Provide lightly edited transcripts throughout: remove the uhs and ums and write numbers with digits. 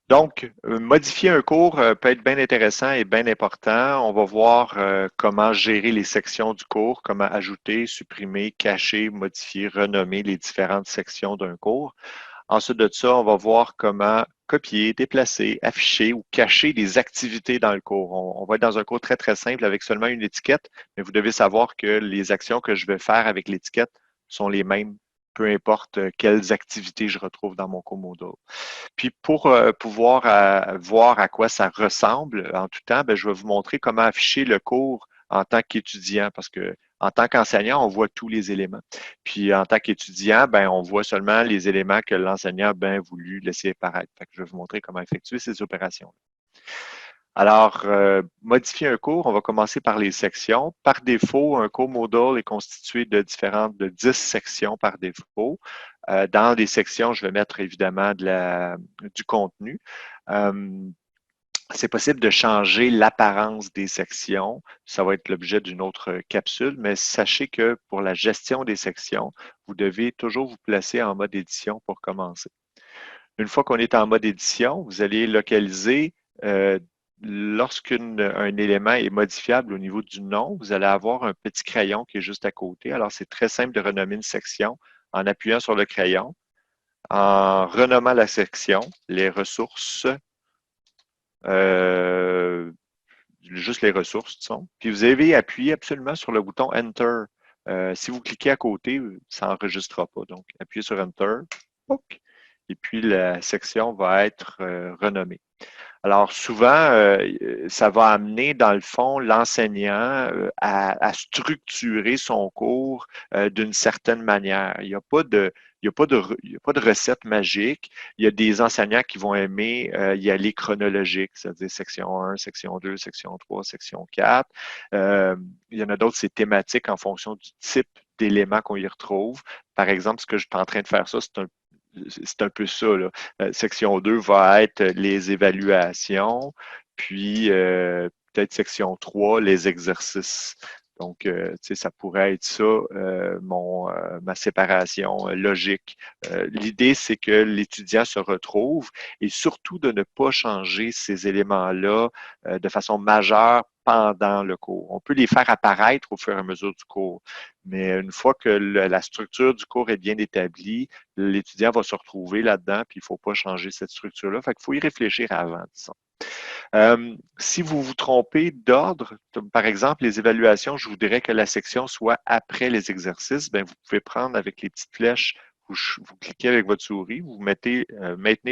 Donc, modifier un cours peut être bien intéressant et bien important. On va voir comment gérer les sections du cours, comment ajouter, supprimer, cacher, modifier, renommer les différentes sections d'un cours. Ensuite de ça, on va voir comment copier, déplacer, afficher ou cacher des activités dans le cours. On va être dans un cours très, très simple avec seulement une étiquette, mais vous devez savoir que les actions que je vais faire avec l'étiquette sont les mêmes, peu importe quelles activités je retrouve dans mon cours Moodle. Puis pour pouvoir voir à quoi ça ressemble en tout temps, ben, je vais vous montrer comment afficher le cours en tant qu'étudiant, parce que en tant qu'enseignant, on voit tous les éléments. Puis en tant qu'étudiant, ben, on voit seulement les éléments que l'enseignant a bien voulu laisser apparaître. Fait que je vais vous montrer comment effectuer ces opérations. Alors, modifier un cours, on va commencer par les sections. Par défaut, un cours Moodle est constitué de 10 sections par défaut. Dans les sections, je vais mettre évidemment du contenu. Euh, c'est possible de changer l'apparence des sections. Ça va être l'objet d'une autre capsule, mais sachez que pour la gestion des sections, vous devez toujours vous placer en mode édition pour commencer. Une fois qu'on est en mode édition, vous allez localiser lorsqu'un élément est modifiable au niveau du nom, vous allez avoir un petit crayon qui est juste à côté. Alors, c'est très simple de renommer une section en appuyant sur le crayon, en renommant la section, les ressources, euh, juste les ressources, disons. Puis vous avez appuyé absolument sur le bouton Enter. Si vous cliquez à côté, ça n'enregistrera pas. Donc, appuyez sur Enter. Et puis la section va être renommée. Alors souvent, ça va amener, dans le fond, l'enseignant à structurer son cours d'une certaine manière. Il y a pas de recette magique. Il y a des enseignants qui vont aimer y aller chronologique, c'est-à-dire section 1, section 2, section 3, section 4. Euh, il y en a d'autres, c'est thématique en fonction du type d'éléments qu'on y retrouve. Par exemple, ce que je suis en train de faire ça, c'est un peu ça, là. Section 2 va être les évaluations, puis peut-être section 3, les exercices. Donc, tu sais, ça pourrait être ça, ma séparation logique. L'idée, c'est que l'étudiant se retrouve et surtout de ne pas changer ces éléments-là de façon majeure pendant le cours. On peut les faire apparaître au fur et à mesure du cours, mais une fois que la structure du cours est bien établie, l'étudiant va se retrouver là-dedans, puis il ne faut pas changer cette structure-là. Fait qu'il faut y réfléchir avant, disons. Si vous vous trompez d'ordre, par exemple, les évaluations, je voudrais que la section soit après les exercices, bien, vous pouvez prendre avec les petites flèches, vous cliquez avec votre souris, vous maintenez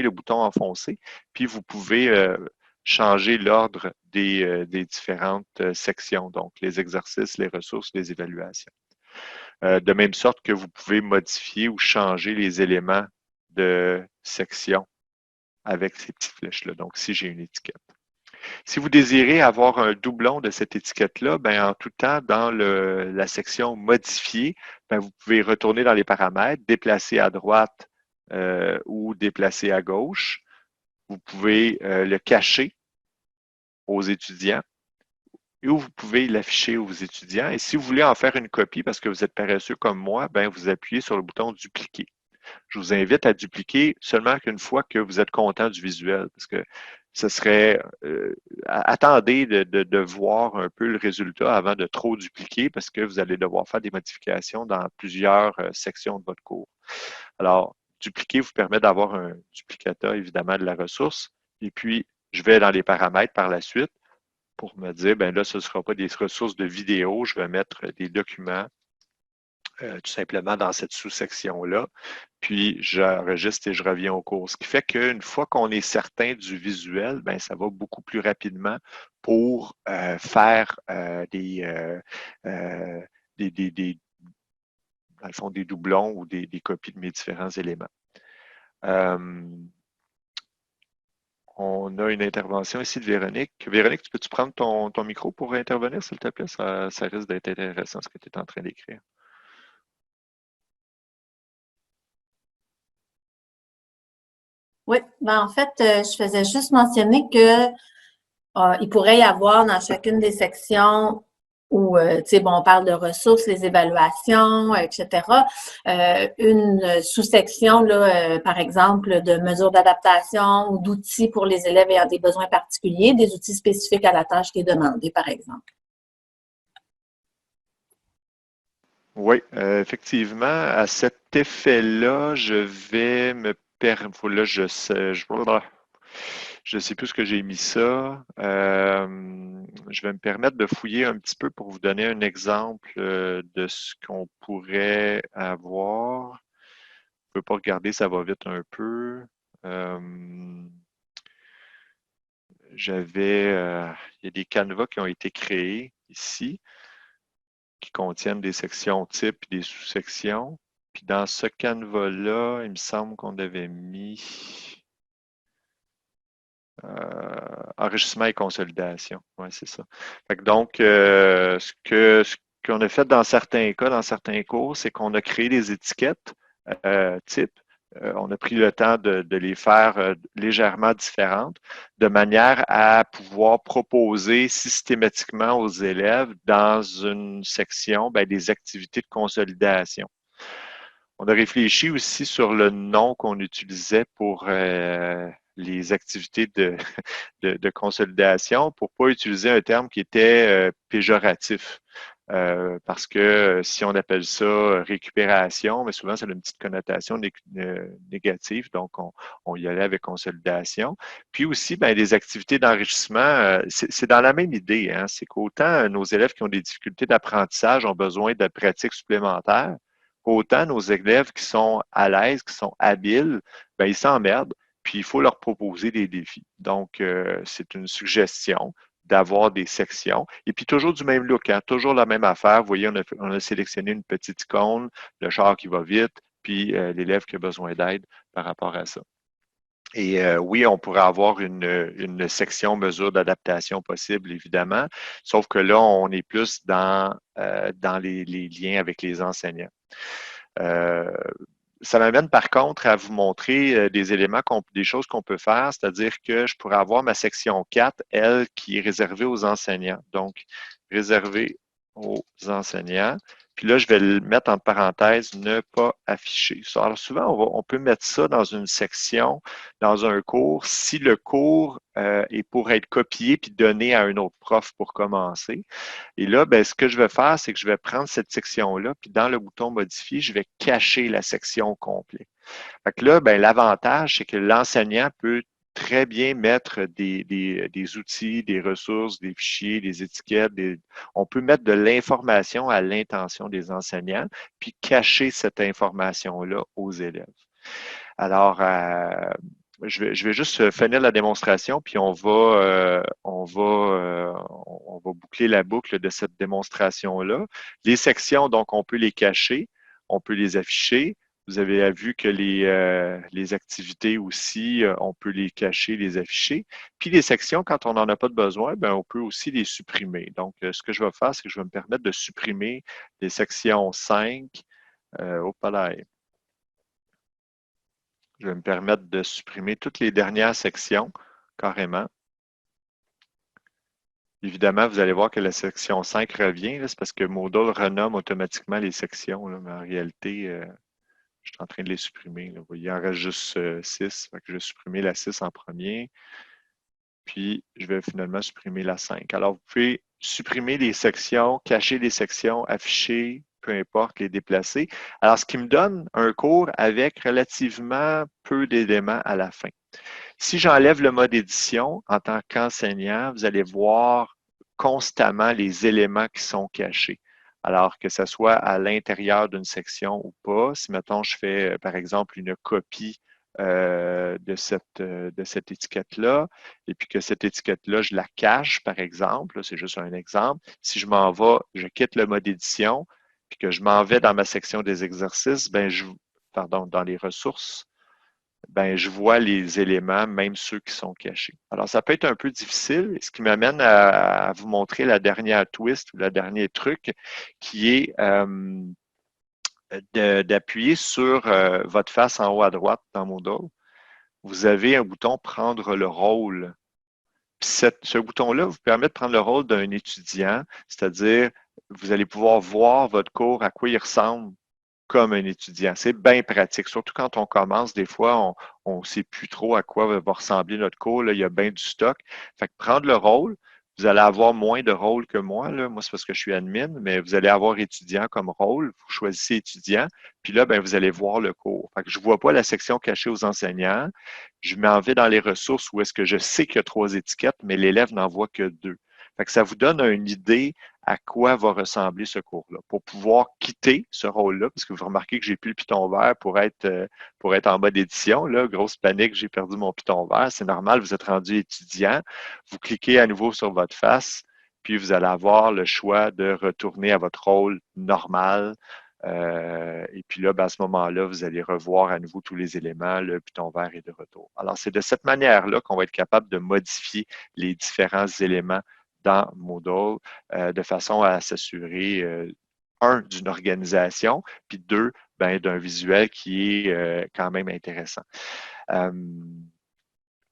le bouton enfoncé, puis vous pouvez changer l'ordre des différentes sections, donc les exercices, les ressources, les évaluations. De même sorte que vous pouvez modifier ou changer les éléments de section avec ces petites flèches-là. Donc, si j'ai une étiquette. Si vous désirez avoir un doublon de cette étiquette-là, ben, en tout temps, dans la section modifier, ben, vous pouvez retourner dans les paramètres, déplacer à droite ou déplacer à gauche. Vous pouvez le cacher aux étudiants ou vous pouvez l'afficher aux étudiants. Et si vous voulez en faire une copie parce que vous êtes paresseux comme moi, ben, vous appuyez sur le bouton dupliquer. Je vous invite à dupliquer seulement qu'une fois que vous êtes content du visuel, parce que ce serait attendez de voir un peu le résultat avant de trop dupliquer, parce que vous allez devoir faire des modifications dans plusieurs sections de votre cours. Alors, dupliquer vous permet d'avoir un duplicata, évidemment, de la ressource. Et puis, je vais dans les paramètres par la suite pour me dire, ben là, ce ne sera pas des ressources de vidéo, je vais mettre des documents tout simplement dans cette sous-section-là. Puis j'enregistre et je reviens au cours. Ce qui fait qu'une fois qu'on est certain du visuel, ben, ça va beaucoup plus rapidement pour faire euh, des, dans le fond, des doublons ou des copies de mes différents éléments. Euh, on a une intervention ici de Véronique. Véronique, peux-tu prendre ton micro pour intervenir, s'il te plaît? Ça risque d'être intéressant ce que tu es en train d'écrire. Oui, ben en fait, je faisais juste mentionner que il pourrait y avoir dans chacune des sections où, tu sais, bon, on parle de ressources, les évaluations, etc. Une sous-section, là, par exemple, de mesures d'adaptation ou d'outils pour les élèves ayant des besoins particuliers, des outils spécifiques à la tâche qui est demandée, par exemple. Oui, effectivement, à cet effet-là, je vais me permettre. Là, je sais plus ce que j'ai mis ça. Je vais me permettre de fouiller un petit peu pour vous donner un exemple de ce qu'on pourrait avoir. Je ne peux pas regarder, ça va vite un peu. Il y a des canevas qui ont été créés ici, qui contiennent des sections types et des sous-sections. Puis dans ce canevas-là, il me semble qu'on avait mis enrichissement et consolidation. Oui, c'est ça. Fait que donc, ce qu'on a fait dans certains cas, dans certains cours, c'est qu'on a créé des étiquettes types. On a pris le temps de les faire légèrement différentes, de manière à pouvoir proposer systématiquement aux élèves dans une section des activités de consolidation. On a réfléchi aussi sur le nom qu'on utilisait pour les activités de consolidation pour ne pas utiliser un terme qui était péjoratif. Parce que si on appelle ça récupération, mais souvent ça a une petite connotation négative, donc on y allait avec consolidation. Puis aussi, des activités d'enrichissement, c'est dans la même idée, hein, c'est qu'autant nos élèves qui ont des difficultés d'apprentissage ont besoin de pratiques supplémentaires, autant nos élèves qui sont à l'aise, qui sont habiles, ils s'emmerdent, puis il faut leur proposer des défis. Donc, c'est une suggestion d'avoir des sections. Et puis toujours du même look, hein, toujours la même affaire. Vous voyez, on a sélectionné une petite icône, le char qui va vite, puis l'élève qui a besoin d'aide par rapport à ça. Et oui, on pourrait avoir une section mesure d'adaptation possible, évidemment, sauf que là, on est plus dans les liens avec les enseignants. Ça m'amène par contre à vous montrer des éléments, des choses qu'on peut faire, c'est-à-dire que je pourrais avoir ma section 4, elle, qui est réservée aux enseignants. Donc, réservée aux enseignants. Puis là, je vais le mettre en parenthèse, ne pas afficher. Alors souvent, on peut mettre ça dans une section, dans un cours, si le cours est pour être copié puis donné à un autre prof pour commencer. Et là, ce que je vais faire, c'est que je vais prendre cette section-là, puis dans le bouton modifier, je vais cacher la section complète. Fait que là, l'avantage, c'est que l'enseignant peut très bien mettre des outils, des ressources, des fichiers, des étiquettes. On peut mettre de l'information à l'intention des enseignants, puis cacher cette information-là aux élèves. Alors, je vais juste finir la démonstration, puis on va boucler la boucle de cette démonstration-là. Les sections, donc, on peut les cacher, on peut les afficher. Vous avez vu que les activités aussi, on peut les cacher, les afficher. Puis les sections, quand on n'en a pas de besoin, on peut aussi les supprimer. Donc, ce que je vais faire, c'est que je vais me permettre de supprimer les sections 5. Hop là, je vais me permettre de supprimer toutes les dernières sections, carrément. Évidemment, vous allez voir que la section 5 revient, c'est parce que Moodle renomme automatiquement les sections, là, mais en réalité, je suis en train de les supprimer. Là. Vous voyez, il en reste juste 6. Je vais supprimer la 6 en premier, puis je vais finalement supprimer la 5. Alors, vous pouvez supprimer les sections, cacher les sections, afficher, peu importe, les déplacer. Alors, ce qui me donne un cours avec relativement peu d'éléments à la fin. Si j'enlève le mode édition en tant qu'enseignant, vous allez voir constamment les éléments qui sont cachés. Alors que ce soit à l'intérieur d'une section ou pas, si mettons je fais par exemple une copie de cette étiquette-là, et puis que cette étiquette-là, je la cache, par exemple, c'est juste un exemple. Si je m'en vais, je quitte le mode édition, puis que je m'en vais dans ma section des exercices, dans les ressources, je vois les éléments, même ceux qui sont cachés. Alors, ça peut être un peu difficile, ce qui m'amène à vous montrer la dernière twist ou le dernier truc, qui est d'appuyer sur votre face en haut à droite dans Moodle. Vous avez un bouton « Prendre le rôle ». Puis ce bouton-là vous permet de prendre le rôle d'un étudiant, c'est-à-dire vous allez pouvoir voir votre cours à quoi il ressemble comme un étudiant. C'est bien pratique, surtout quand on commence, des fois, on ne sait plus trop à quoi va ressembler notre cours. Là, il y a bien du stock. Fait que prendre le rôle, vous allez avoir moins de rôle que moi. Là. Moi, c'est parce que je suis admin, mais vous allez avoir étudiant comme rôle. Vous choisissez étudiant, puis là, ben, vous allez voir le cours. Fait que je ne vois pas la section cachée aux enseignants. Je m'en vais dans les ressources où est-ce que je sais qu'il y a 3 étiquettes, mais l'élève n'en voit que 2. Fait que ça vous donne une idée à quoi va ressembler ce cours-là. Pour pouvoir quitter ce rôle-là, parce que vous remarquez que j'ai plus le piton vert pour être en mode édition, là, grosse panique, j'ai perdu mon piton vert, c'est normal, vous êtes rendu étudiant, vous cliquez à nouveau sur votre face, puis vous allez avoir le choix de retourner à votre rôle normal. Et puis là, ben, à ce moment-là, vous allez revoir à nouveau tous les éléments, le piton vert est de retour. Alors, c'est de cette manière-là qu'on va être capable de modifier les différents éléments dans Moodle de façon à s'assurer, un, d'une organisation, puis deux, ben, d'un visuel qui est quand même intéressant.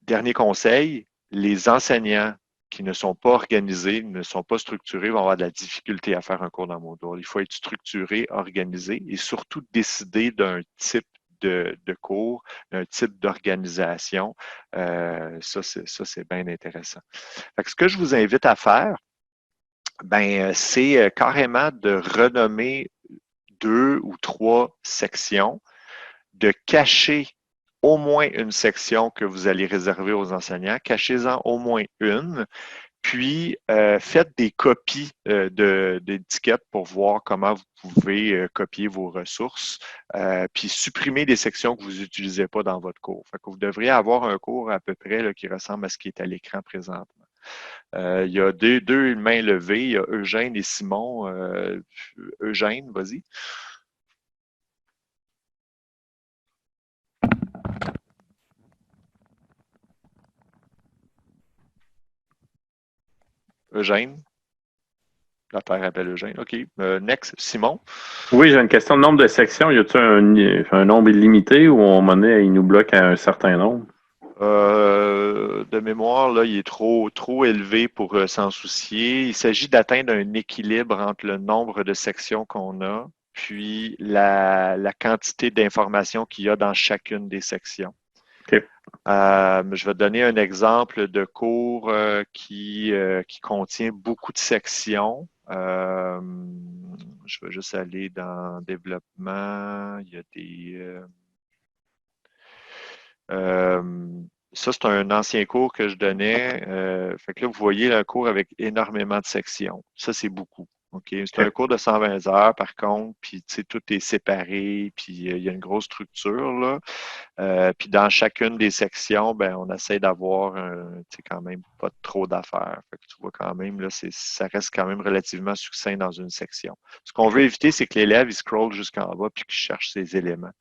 Dernier conseil, les enseignants qui ne sont pas organisés, ne sont pas structurés, vont avoir de la difficulté à faire un cours dans Moodle. Il faut être structuré, organisé et surtout décider d'un type de cours, d'un type d'organisation. Ça, c'est bien intéressant. Fait que ce que je vous invite à faire, ben, c'est carrément de renommer 2 ou 3 sections, de cacher au moins une section que vous allez réserver aux enseignants, cachez-en au moins une, puis faites des copies d'étiquettes pour voir comment vous pouvez copier vos ressources, puis supprimer des sections que vous n'utilisez pas dans votre cours. Fait que vous devriez avoir un cours à peu près là, qui ressemble à ce qui est à l'écran présentement. Il y a deux mains levées, il y a Eugène et Simon. Eugène, vas-y. Eugène. La Terre appelle Eugène. OK. Next, Simon. Oui, j'ai une question de nombre de sections. Y a-t-il un nombre illimité ou on il nous bloque à un certain nombre? De mémoire, là, il est trop élevé pour s'en soucier. Il s'agit d'atteindre un équilibre entre le nombre de sections qu'on a, puis la quantité d'informations qu'il y a dans chacune des sections. Okay. Je vais te donner un exemple de cours qui contient beaucoup de sections. Je vais juste aller dans développement. Il y a des... ça, c'est un ancien cours que je donnais. Fait que là, vous voyez un cours avec énormément de sections. Ça, c'est beaucoup. Okay? C'est un cours de 120 heures, par contre, puis tout est séparé, puis il y a une grosse structure, là. Puis dans chacune des sections, ben, on essaie d'avoir quand même pas trop d'affaires. Fait que tu vois quand même, là, ça reste quand même relativement succinct dans une section. Ce qu'on veut éviter, c'est que l'élève, il scrolle jusqu'en bas puis qu'il cherche ses éléments.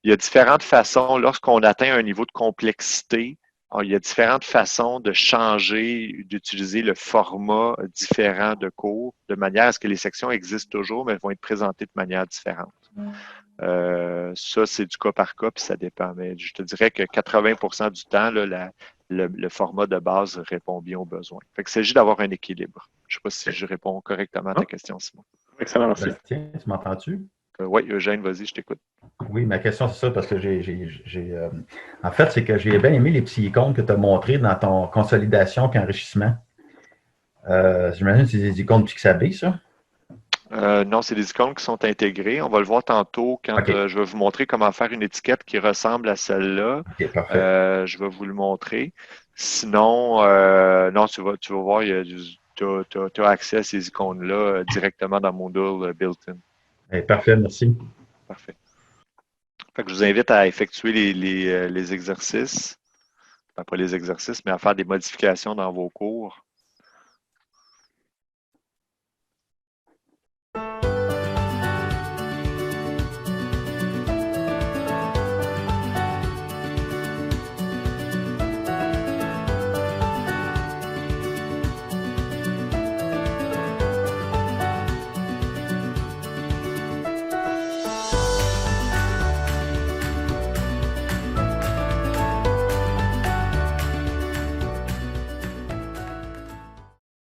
Il y a différentes façons, lorsqu'on atteint un niveau de complexité, il y a différentes façons de changer, d'utiliser le format différent de cours, de manière à ce que les sections existent toujours, mais vont être présentées de manière différente. Ça, c'est du cas par cas, puis ça dépend. Mais je te dirais que 80% du temps, là, le format de base répond bien aux besoins. Fait qu'il s'agit d'avoir un équilibre. Je ne sais pas si je réponds correctement à ta question, Simon. Excellent, merci. Bastien, tu m'entends-tu? Oui, Eugène, vas-y, je t'écoute. Oui, ma question, c'est ça, parce que en fait, c'est que j'ai bien aimé les petits icônes que tu as montrés dans ton consolidation et enrichissement. J'imagine que c'est des icônes Pixabay, ça? Non, c'est des icônes qui sont intégrées. On va le voir tantôt quand je vais vous montrer comment faire une étiquette qui ressemble à celle-là. OK, parfait. Je vais vous le montrer. Sinon, non, tu vas voir, tu as accès à ces icônes-là directement dans Moodle built-in. Parfait, merci. Parfait. Fait que je vous invite à effectuer les exercices. Pas les exercices, mais à faire des modifications dans vos cours